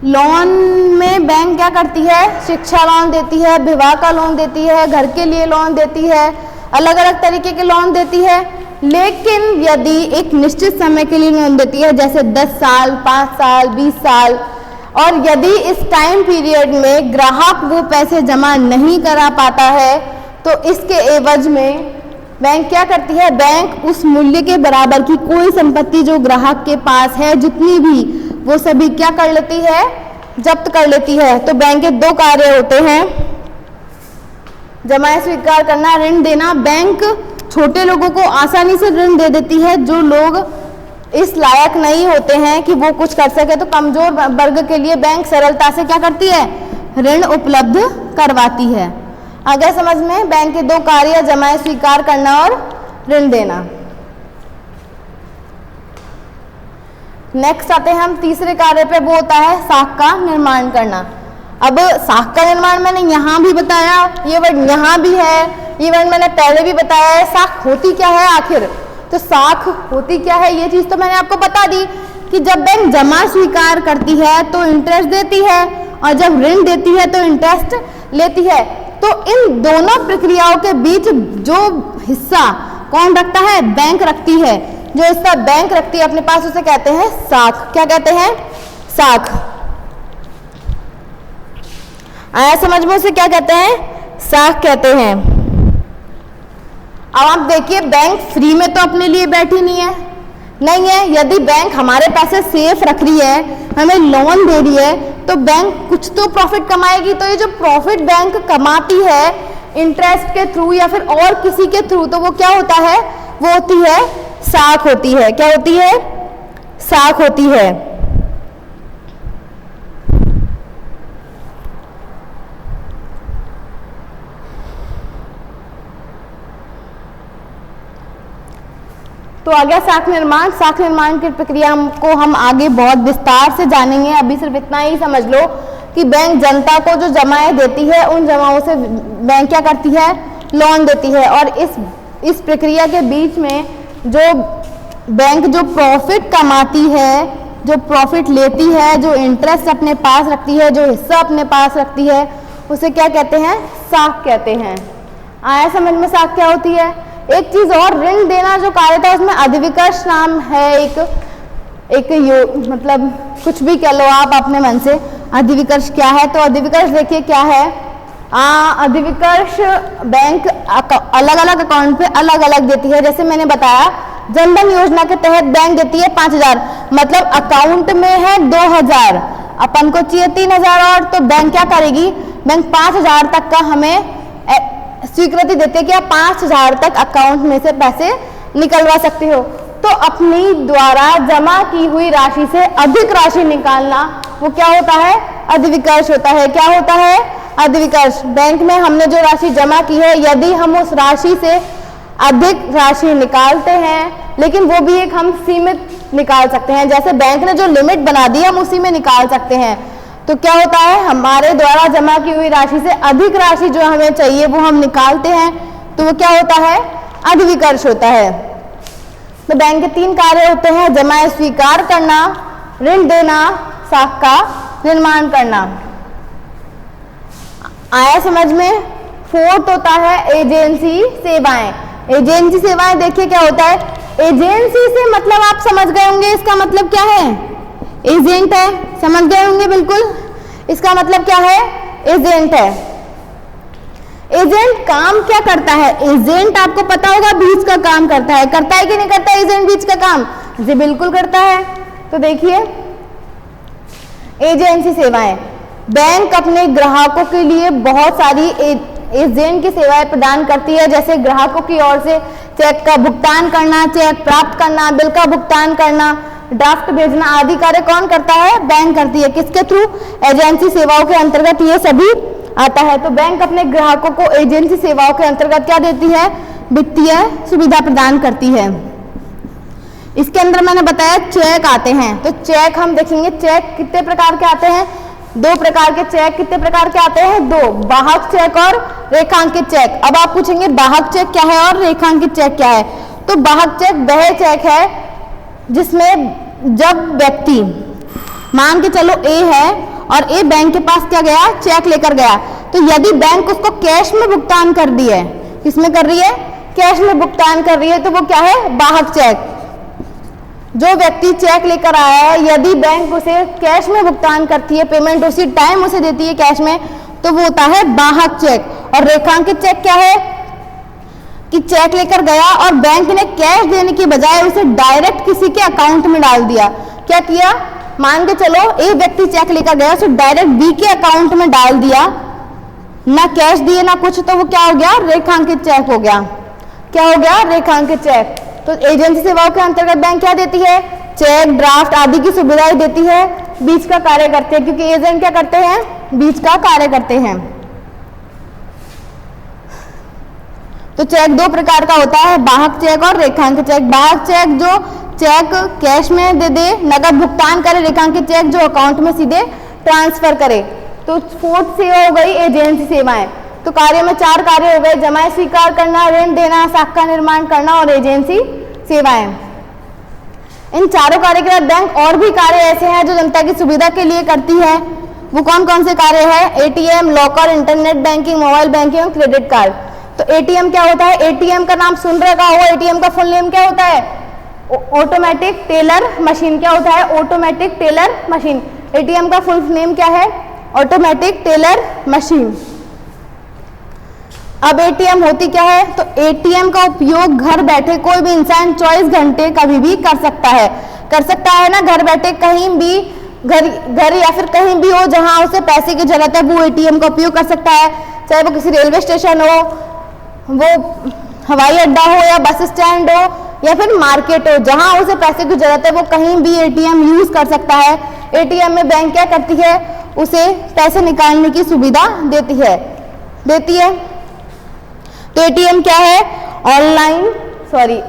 लोन में बैंक क्या करती है, शिक्षा लोन देती है, विवाह का लोन देती है, घर के लिए लोन देती है, अलग अलग तरीके के लोन देती है। लेकिन यदि एक निश्चित समय के लिए लोन देती है, जैसे 10 साल, 5 साल, 20 साल, और यदि इस टाइम पीरियड में ग्राहक वो पैसे जमा नहीं करा पाता है तो इसके एवज में बैंक क्या करती है, बैंक उस मूल्य के बराबर की कोई संपत्ति जो ग्राहक के पास है, जितनी भी, वो सभी क्या कर लेती है, जब्त कर लेती है। तो बैंक के 2 कार्य होते हैं, जमा स्वीकार करना, ऋण देना। बैंक छोटे लोगों को आसानी से ऋण दे देती है, जो लोग इस लायक नहीं होते हैं कि वो कुछ कर सके। तो कमजोर वर्ग के लिए बैंक सरलता से क्या करती है, ऋण उपलब्ध करवाती है। आगे समझ में, बैंक के 2 कार्य, जमा स्वीकार करना और ऋण देना। नेक्स्ट आते हैं हम तीसरे कार्य पे, वो होता है साख का निर्माण करना। अब साख का निर्माण मैंने यहाँ भी बताया, ये वर्ड यहाँ भी है, ये वर्ड मैंने पहले भी बताया है। साख होती क्या है आखिर, तो साख होती क्या है ये चीज तो मैंने आपको बता दी कि जब बैंक जमा स्वीकार करती है तो इंटरेस्ट देती है, और जब ऋण देती है तो इंटरेस्ट लेती है। तो इन दोनों प्रक्रियाओं के बीच जो हिस्सा कौन रखता है, बैंक रखती है। जो हिस्सा बैंक रखती है अपने पास उसे कहते हैं साख। क्या कहते हैं, साख। आया समझ में, उसे क्या कहते हैं, साख कहते हैं। अब आप देखिए, बैंक फ्री में तो अपने लिए बैठी नहीं है। यदि बैंक हमारे पैसे सेफ रख रही है, हमें लोन दे रही है, तो बैंक कुछ तो प्रॉफिट कमाएगी। तो ये जो प्रॉफिट बैंक कमाती है इंटरेस्ट के थ्रू या फिर और किसी के थ्रू, तो वो क्या होता है, वो होती है साख होती है। क्या होती है, साख होती है। तो आ गया साख निर्माण। साख निर्माण की प्रक्रिया को हम आगे बहुत विस्तार से जानेंगे। अभी सिर्फ इतना ही समझ लो कि बैंक जनता को जो जमाएं देती है, उन जमाओं से बैंक क्या करती है, लोन देती है। और इस प्रक्रिया के बीच में जो बैंक जो प्रॉफिट कमाती है, जो प्रॉफिट लेती है, जो इंटरेस्ट अपने पास रखती है, जो हिस्सा अपने पास रखती है, उसे क्या कहते हैं, साख कहते हैं। आया समझ में, साख क्या होती है। एक चीज और, ऋण देना जो कार्य था उसमें अधिविकर्ष नाम है मतलब कुछ भी कह लो आप अपने मन से। अधिविकर्ष क्या है, तो अधिविकर्ष देखिए क्या है। अधिविकर्ष बैंक अलग अलग अकाउंट पे अलग अलग देती है। जैसे मैंने बताया, जनधन योजना के तहत बैंक देती है 5000, मतलब अकाउंट में है 2000, अपन को चाहिए 3000 और, तो बैंक क्या करेगी, बैंक 5000 तक का हमें स्वीकृति देते हैं कि आप 5000 तक अकाउंट में से पैसे निकलवा सकते हो। तो अपनी द्वारा जमा की हुई राशि से अधिक राशि निकालना वो क्या होता है, अधिविकर्ष होता है। क्या होता है, अधिविकर्ष। बैंक में हमने जो राशि जमा की है, यदि हम उस राशि से अधिक राशि निकालते हैं, लेकिन वो भी एक हम सीमित निकाल सकते हैं। जैसे बैंक ने जो लिमिट बना दी हम उसी में निकाल सकते हैं। तो क्या होता है, हमारे द्वारा जमा की हुई राशि से अधिक राशि जो हमें चाहिए वो हम निकालते हैं, तो वो क्या होता है, अधिविकर्ष होता है। तो बैंक के 3 कार्य होते हैं, जमा स्वीकार करना, ऋण देना, साख का निर्माण करना। आया समझ में। 4th होता है एजेंसी सेवाएं। एजेंसी सेवाएं देखिए क्या होता है, एजेंसी से मतलब आप समझ गए होंगे इसका मतलब क्या है, एजेंट है, समझ गए होंगे बिल्कुल। इसका मतलब क्या है, एजेंट है। एजेंट काम क्या करता है, एजेंट आपको पता होगा बीच का काम करता है कि नहीं करता है एजेंट बीच का काम? जी बिल्कुल करता है। तो देखिए एजेंसी सेवाएं, बैंक अपने ग्राहकों के लिए बहुत सारी एजेंट की सेवाएं प्रदान करती है, जैसे ग्राहकों की ओर से चेक का भुगतान करना, चेक प्राप्त करना, बिल का भुगतान करना, ड्राफ्ट भेजना आदि कार्य कौन करता है, बैंक करती है। किसके थ्रू, एजेंसी सेवाओं के अंतर्गत ये सभी आता है। तो बैंक अपने ग्राहकों को एजेंसी सेवाओं के अंतर्गत क्या देती है, वित्तीय सुविधा प्रदान करती है। इसके अंदर मैंने बताया चेक आते हैं, तो चेक हम देखेंगे चेक कितने प्रकार के आते हैं, 2 प्रकार के चेक कितने प्रकार के आते हैं, 2, वाहक चेक और रेखांकित चेक। अब आप पूछेंगे वाहक चेक क्या है और रेखांकित चेक क्या है? तो वाहक चेक वह चेक है जिसमें जब व्यक्ति, मान के चलो ए है और ए बैंक के पास क्या गया, चेक लेकर गया, तो यदि बैंक उसको कैश में भुगतान कर दी है, किसमें कर रही है, कैश में भुगतान कर रही है, तो वो क्या है, वाहक चेक। जो व्यक्ति चेक लेकर आया है यदि बैंक उसे कैश में भुगतान करती है, पेमेंट उसी टाइम उसे देती है कैश में, तो वो होता है वाहक चेक। और रेखांकित चेक क्या है कि चेक लेकर गया और बैंक ने कैश देने की बजाय उसे डायरेक्ट किसी के अकाउंट में डाल दिया। क्या किया, मान के चलो एक व्यक्ति चेक लेकर गया, उसे डायरेक्ट बी के अकाउंट में डाल दिया, ना कैश दिए ना कुछ, तो वो क्या हो गया, रेखांकित चेक हो गया। क्या हो गया, रेखांकित चेक। तो एजेंसी सेवाओं के अंतर्गत बैंक क्या देती है, चेक, ड्राफ्ट आदि की सुविधाएं देती है, बीच का कार्य करते हैं, क्योंकि एजेंट क्या करते हैं, बीच का कार्य करते हैं। तो चेक 2 प्रकार का होता है, वाहक चेक और रेखांकित चेक। वाहक चेक जो चेक कैश में दे दे, नकद भुगतान करे, रेखांकित चेक जो अकाउंट में सीधे ट्रांसफर करे। तो 4th सेवा हो गई एजेंसी सेवाएं। तो कार्य में 4 कार्य हो गए, जमाएं स्वीकार करना, ऋण देना, शाखा निर्माण करना और एजेंसी सेवाएं। इन चारों कार्य के बाद बैंक और भी कार्य ऐसे हैं जो जनता की सुविधा के लिए करती है। वो कौन कौन से कार्य है, ATM, locker, internet banking, mobile banking और क्रेडिट कार्ड। तो एटीएम क्या होता है, एटीएम का नाम सुन रखा हो, एटीएम का फुल नेम क्या होता है, ऑटोमेटिक टेलर मशीन। क्या होता है, ऑटोमेटिक टेलर मशीन। एटीएम का फुल नेम क्या है, ऑटोमेटिक टेलर मशीन। अब एटीएम होती क्या है, तो एटीएम का उपयोग घर बैठे कोई भी इंसान 24 घंटे कभी भी कर सकता है ना, घर बैठे कहीं भी, घर या फिर कहीं भी हो जहां उसे पैसे की जरूरत है, वो एटीएम का उपयोग कर सकता है। चाहे वो किसी रेलवे स्टेशन हो, वो हवाई अड्डा हो या बस स्टैंड हो या फिर मार्केट हो, जहां उसे पैसे की जरूरत है वो कहीं भी एटीएम यूज कर सकता है। एटीएम में बैंक क्या करती है, उसे पैसे निकालने की सुविधा देती है। तो एटीएम क्या है,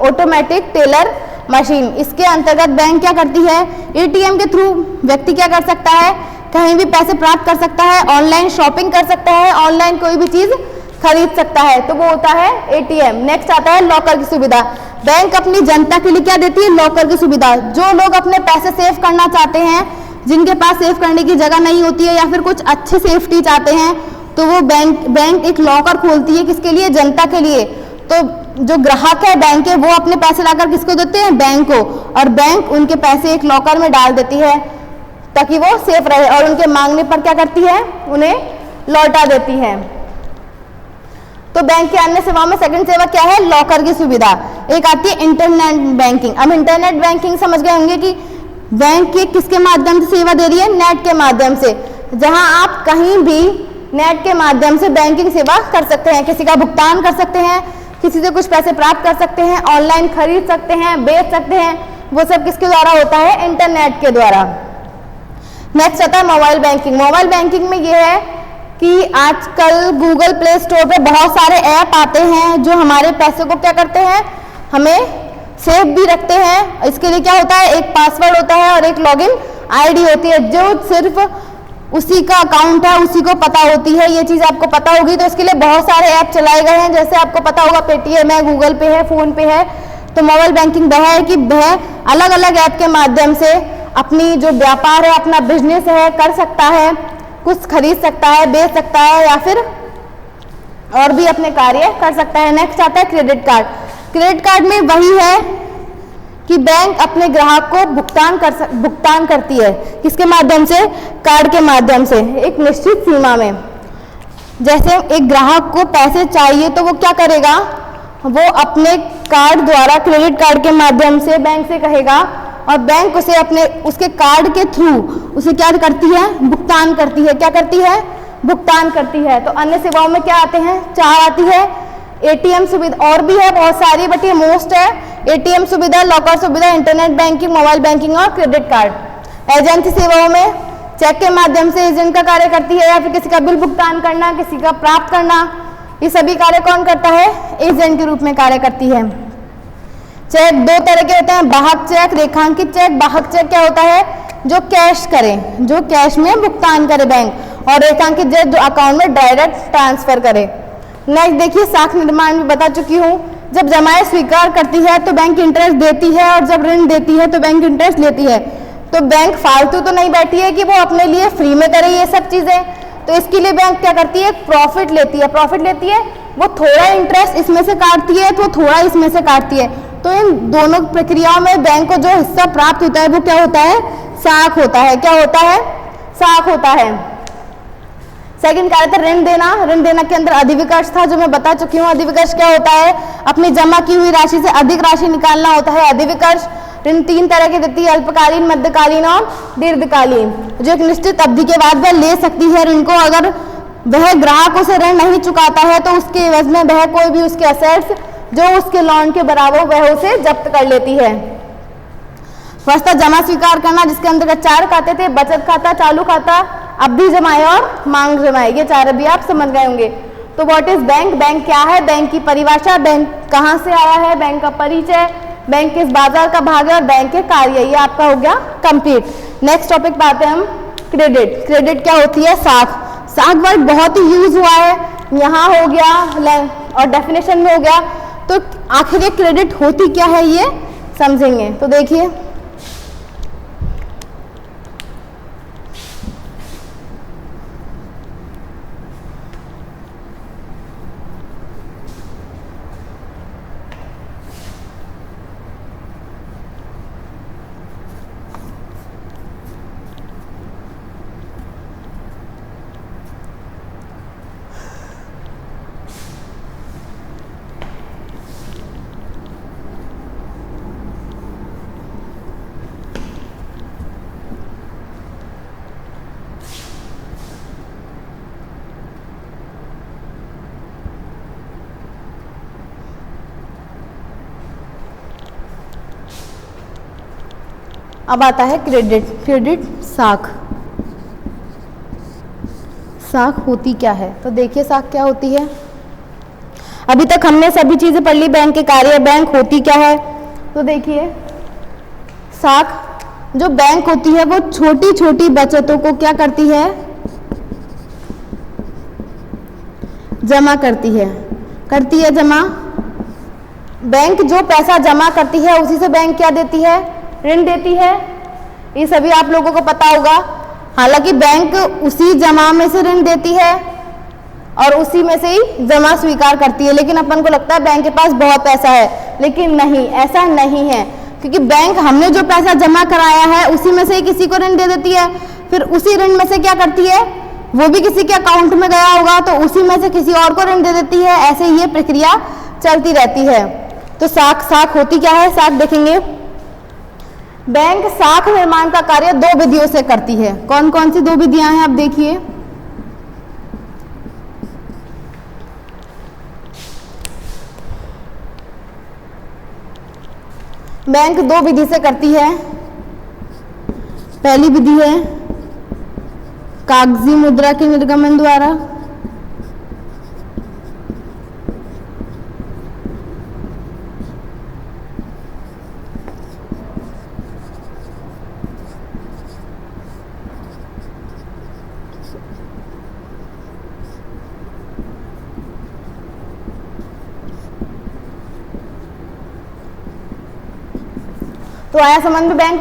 ऑटोमेटिक टेलर मशीन। इसके अंतर्गत बैंक क्या करती है, एटीएम के थ्रू व्यक्ति क्या कर सकता है, कहीं भी पैसे प्राप्त कर सकता है, ऑनलाइन शॉपिंग कर सकता है, ऑनलाइन कोई भी चीज खरीद सकता है, तो वो होता है एटीएम। नेक्स्ट आता है लॉकर की सुविधा। बैंक अपनी जनता के लिए क्या देती है, लॉकर की सुविधा। जो लोग अपने पैसे सेव करना चाहते हैं, जिनके पास सेव करने की जगह नहीं होती है या फिर कुछ अच्छे सेफ्टी चाहते हैं, तो वो बैंक एक लॉकर खोलती है, किसके लिए, जनता के लिए। तो जो ग्राहक है बैंक के, वो अपने पैसे लाकर किसको देते हैं, बैंक को, और बैंक उनके पैसे एक लॉकर में डाल देती है ताकि वो सेफ रहे, और उनके मांगने पर क्या करती है, उन्हें लौटा देती है। तो बैंक की अन्य सेवाओं में सेकंड सेवा क्या है, लॉकर की सुविधा। एक आती है इंटरनेट बैंकिंग। अब इंटरनेट बैंकिंग समझ गए होंगे कि बैंक की किसके माध्यम से सेवा दे रही है, नेट के माध्यम से, जहां आप कहीं भी नेट के माध्यम से बैंकिंग सेवा कर सकते हैं, किसी का भुगतान कर सकते हैं, किसी से कुछ पैसे प्राप्त कर सकते हैं, ऑनलाइन खरीद सकते हैं, बेच सकते हैं, वो सब किसके द्वारा होता है, इंटरनेट के द्वारा। नेक्स्ट आता है मोबाइल बैंकिंग। मोबाइल बैंकिंग में ये है कि आजकल गूगल प्ले स्टोर पे बहुत सारे ऐप आते हैं जो हमारे पैसे को क्या करते हैं, हमें सेफ भी रखते हैं। इसके लिए क्या होता है, एक पासवर्ड होता है और एक लॉगिन आईडी होती है, जो सिर्फ उसी का अकाउंट है उसी को पता होती है। ये चीज़ आपको पता होगी। तो इसके लिए बहुत सारे ऐप चलाए गए हैं, जैसे आपको पता होगा पेटीएम है, गूगल पे है, फोन पे है। तो मोबाइल बैंकिंग वह है कि वह अलग अलग ऐप के माध्यम से अपनी जो व्यापार है, अपना बिजनेस है, कर सकता है, कुछ खरीद सकता है, बेच सकता है, या फिर और भी अपने कार्य कर सकता है। नेक्स्ट आता है क्रेडिट कार्ड। क्रेडिट कार्ड में वही है कि बैंक अपने ग्राहक को भुगतान करती है, किसके माध्यम से? कार्ड के माध्यम से, एक निश्चित सीमा में। जैसे एक ग्राहक को पैसे चाहिए तो वो क्या करेगा? वो अपने कार्ड द्वारा, क्रेडिट कार्ड के माध्यम से बैंक से कहेगा और बैंक उसे उसके कार्ड के थ्रू उसे क्या करती है? भुगतान करती है। क्या करती है? भुगतान करती है। तो अन्य सेवाओं में क्या आते हैं? 4 आती है। एटीएम सुविधा, और भी है बहुत सारी, बट ये मोस्ट है। एटीएम सुविधा, लॉकर सुविधा, इंटरनेट बैंकिंग, मोबाइल बैंकिंग और क्रेडिट कार्ड। एजेंसी सेवाओं में चेक के माध्यम से एजेंट का कार्य करती है, या फिर किसी का बिल भुगतान करना, किसी का प्राप्त करना, ये सभी कार्य कौन करता है? एजेंट के रूप में कार्य करती है। चेक 2 तरह के होते हैं, बाहक चेक, रेखांकित चेक। बाहक चेक क्या होता है? जो कैश करे, जो कैश में भुगतान करे बैंक, और रेखांकित चेक जो अकाउंट में डायरेक्ट ट्रांसफर करे। नेक्स्ट देखिए, साख निर्माण भी बता चुकी हूँ। जब जमाएं स्वीकार करती है तो बैंक इंटरेस्ट देती है, और जब ऋण देती है तो बैंक इंटरेस्ट लेती है। तो बैंक फालतू तो नहीं बैठी है कि वो अपने लिए फ्री में करे ये सब चीजें, तो इसके लिए बैंक क्या करती है? प्रॉफिट लेती है। प्रॉफिट लेती है, वो थोड़ा इंटरेस्ट इसमें से काटती है तो थोड़ा इसमें से काटती है। तो इन दोनों प्रक्रियाओं में बैंक को जो हिस्सा प्राप्त होता है वो क्या होता है? साख होता है। क्या होता है? साख होता है। सेकंड कार्य था ऋण देना। ऋण देना के अंदर अधिविकर्ष था, जो मैं बता चुकी हूँ। अधिविकर्ष क्या होता है? अपनी जमा की हुई राशि से अधिक राशि निकालना होता है अधिविकर्ष। ऋण 3 तरह की देती है, अल्पकालीन, मध्यकालीन और दीर्घकालीन। जो एक निश्चित अवधि के बाद वह ले सकती है ऋण को। अगर वह ग्राहक उसे ऋण नहीं चुकाता है तो उसके एवज में वह कोई भी उसके असेट्स जो उसके लोन के बराबर वह उसे जब्त कर लेती है। फर्स्ट था जमा स्वीकार करना, जिसके अंतर्गत 4 खाते थे, बचत खाता, चालू खाता, अवधि जमाएं और मांग जमाएं। ये 4 अभी आप समझ गए होंगे। तो व्हाट इज बैंक? बैंक क्या है? बैंक की परिभाषा, बैंक कहाँ से आया है, बैंक का परिचय, बैंक किस बाजार का भाग है और बैंक के कार्य, ये आपका हो गया कंप्लीट। नेक्स्ट टॉपिक पे आते हैं हम, क्रेडिट। क्रेडिट क्या होती है? साख। साख वर्ड बहुत ही यूज हुआ है, यहाँ हो गया और डेफिनेशन में हो गया। तो आखिर ये क्रेडिट होती क्या है ये समझेंगे। तो देखिए, अब आता है क्रेडिट। क्रेडिट साख। साख होती क्या है? तो देखिए साख क्या होती है। अभी तक हमने सभी चीजें पढ़ ली, बैंक के कार्य, बैंक होती क्या है। तो देखिए साख जो बैंक होती है वो छोटी छोटी बचतों को क्या करती है? जमा करती है। करती है जमा। बैंक जो पैसा जमा करती है उसी से बैंक क्या देती है? ऋण देती है। ये सभी आप लोगों को पता होगा। हालांकि बैंक उसी जमा में से ऋण देती है और उसी में से ही जमा स्वीकार करती है, लेकिन अपन को लगता है बैंक के पास बहुत पैसा है, लेकिन नहीं, ऐसा नहीं है। क्योंकि बैंक हमने जो पैसा जमा कराया है उसी में से ही किसी को ऋण दे देती है, फिर उसी ऋण में से क्या करती है? वो भी किसी के अकाउंट में गया होगा तो उसी में से किसी और को ऋण दे देती है। ऐसे ये प्रक्रिया चलती रहती है। तो साख होती क्या है? साख देखेंगे। बैंक साख निर्माण का कार्य 2 विधियों से करती है। कौन कौन सी 2 विधियां हैं? आप देखिए, बैंक 2 विधि से करती है। पहली विधि है कागजी मुद्रा के निर्गमन द्वारा। तो आया समझ में, बैंक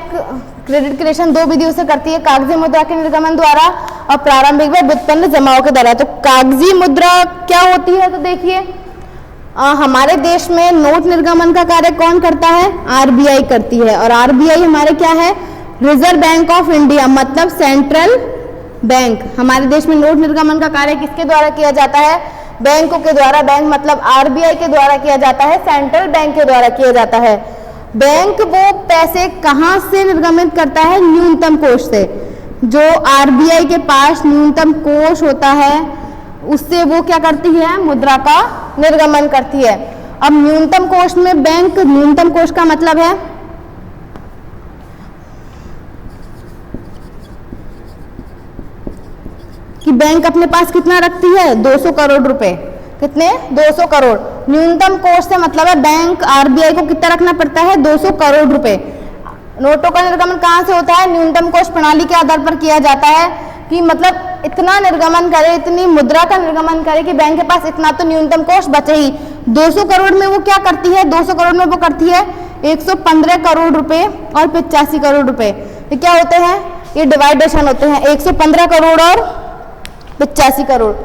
क्रेडिट क्रिएशन 2 विधियों से करती है, कागजी मुद्रा के निर्गमन द्वारा और प्रारंभिक व व्युत्पन्न जमाओं के द्वारा। तो कागजी मुद्रा क्या होती है? तो देखिए हमारे देश में नोट निर्गमन का कार्य कौन करता है? आरबीआई करती है। और आरबीआई हमारे क्या है? रिजर्व बैंक ऑफ इंडिया, मतलब सेंट्रल बैंक। हमारे देश में नोट निर्गमन का कार्य किसके द्वारा किया जाता है? बैंकों के द्वारा। बैंक मतलब आरबीआई के द्वारा किया जाता है, सेंट्रल बैंक के द्वारा किया जाता है। बैंक वो पैसे कहाँ से निर्गमित करता है? न्यूनतम कोष से। जो आरबीआई के पास न्यूनतम कोष होता है उससे वो क्या करती है? मुद्रा का निर्गमन करती है। अब न्यूनतम कोष में बैंक, न्यूनतम कोष का मतलब है कि बैंक अपने पास कितना रखती है? 200 करोड़ रुपए। कितने? 200 करोड़। न्यूनतम कोष से मतलब है बैंक आरबीआई को कितना रखना पड़ता है? 200 करोड़ रुपए। नोटों का निर्गमन कहाँ से होता है? न्यूनतम कोष प्रणाली के आधार पर किया जाता है कि मतलब इतना निर्गमन करे, इतनी मुद्रा का निर्गमन करे कि बैंक के पास इतना तो न्यूनतम कोष बचे ही। 200 करोड़ में वो क्या करती है? 200 करोड़ में वो करती है 115 करोड़ रुपए और 85 करोड़ रुपए। ये क्या होते हैं? ये डिवाइडेशन होते हैं। 115 करोड़ और 85 करोड़।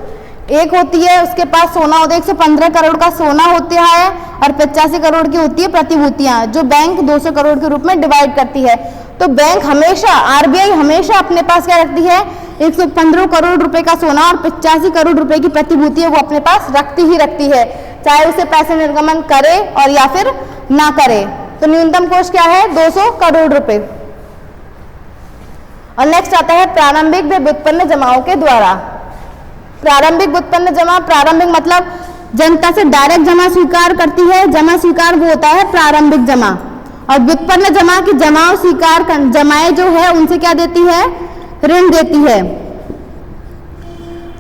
एक होती है उसके पास सोना होता है, 115 करोड़ का सोना होता है और 85 करोड़ की होती है प्रतिभूतियां, जो बैंक 200 करोड़ के रूप में डिवाइड करती है। तो बैंक हमेशा, आरबीआई हमेशा अपने पास क्या रखती है? 115 करोड़ रुपए का सोना और 85 करोड़ रुपए की प्रतिभूतियां वो अपने पास रखती ही रखती है, चाहे उसे पैसे निर्गमन करे और या फिर ना करे। तो न्यूनतम कोष क्या है? 200 करोड़ रुपए। और नेक्स्ट आता है प्रारंभिक व व्युत्पन्न जमाओं के द्वारा। प्रारंभिक व्युत्पन्न जमा, प्रारंभिक मतलब जनता से डायरेक्ट जमा स्वीकार करती है, जमा स्वीकार वो होता है प्रारंभिक जमा। और व्युत्पन्न जमा की जमाओं स्वीकार कर, जमाएं जो है उनसे क्या देती है? ऋण देती है।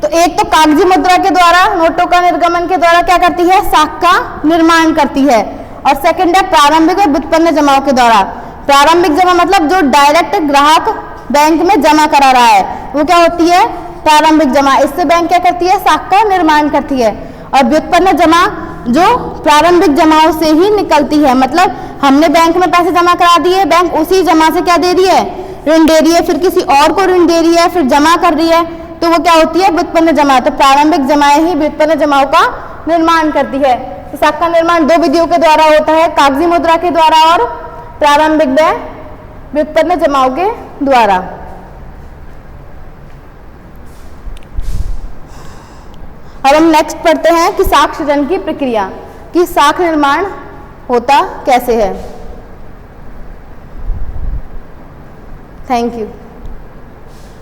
तो एक तो कागजी मुद्रा के द्वारा, नोटों का निर्गमन के द्वारा क्या करती है? साख का निर्माण करती है। और सेकंड है प्रारंभिक और व्युत्पन्न जमाओं के द्वारा। प्रारंभिक जमा मतलब जो डायरेक्ट ग्राहक बैंक में जमा करा रहा है वो क्या होती है? प्रारंभिक जमा। इससे बैंक क्या करती है? साख का निर्माण करती है। और व्युत्पन्न जमा जो प्रारंभिक जमाओं से ही निकलती है, मतलब हमने बैंक में पैसे जमा करा दिए, बैंक उसी जमा से क्या दे रही है? ऋण दे रही है, फिर किसी और को ऋण दे रही है, फिर जमा कर रही है, तो वो क्या होती है? व्युत्पन्न जमा। तो प्रारंभिक जमाएं ही व्युत्पन्न जमाओं का निर्माण करती है। तो साख का निर्माण दो विधियों के द्वारा होता है, कागजी मुद्रा के द्वारा और प्रारंभिक व व्युत्पन्न जमाओं के द्वारा। अब हम नेक्स्ट पढ़ते हैं कि साख सृजन की प्रक्रिया, कि साख निर्माण होता कैसे है। Thank you.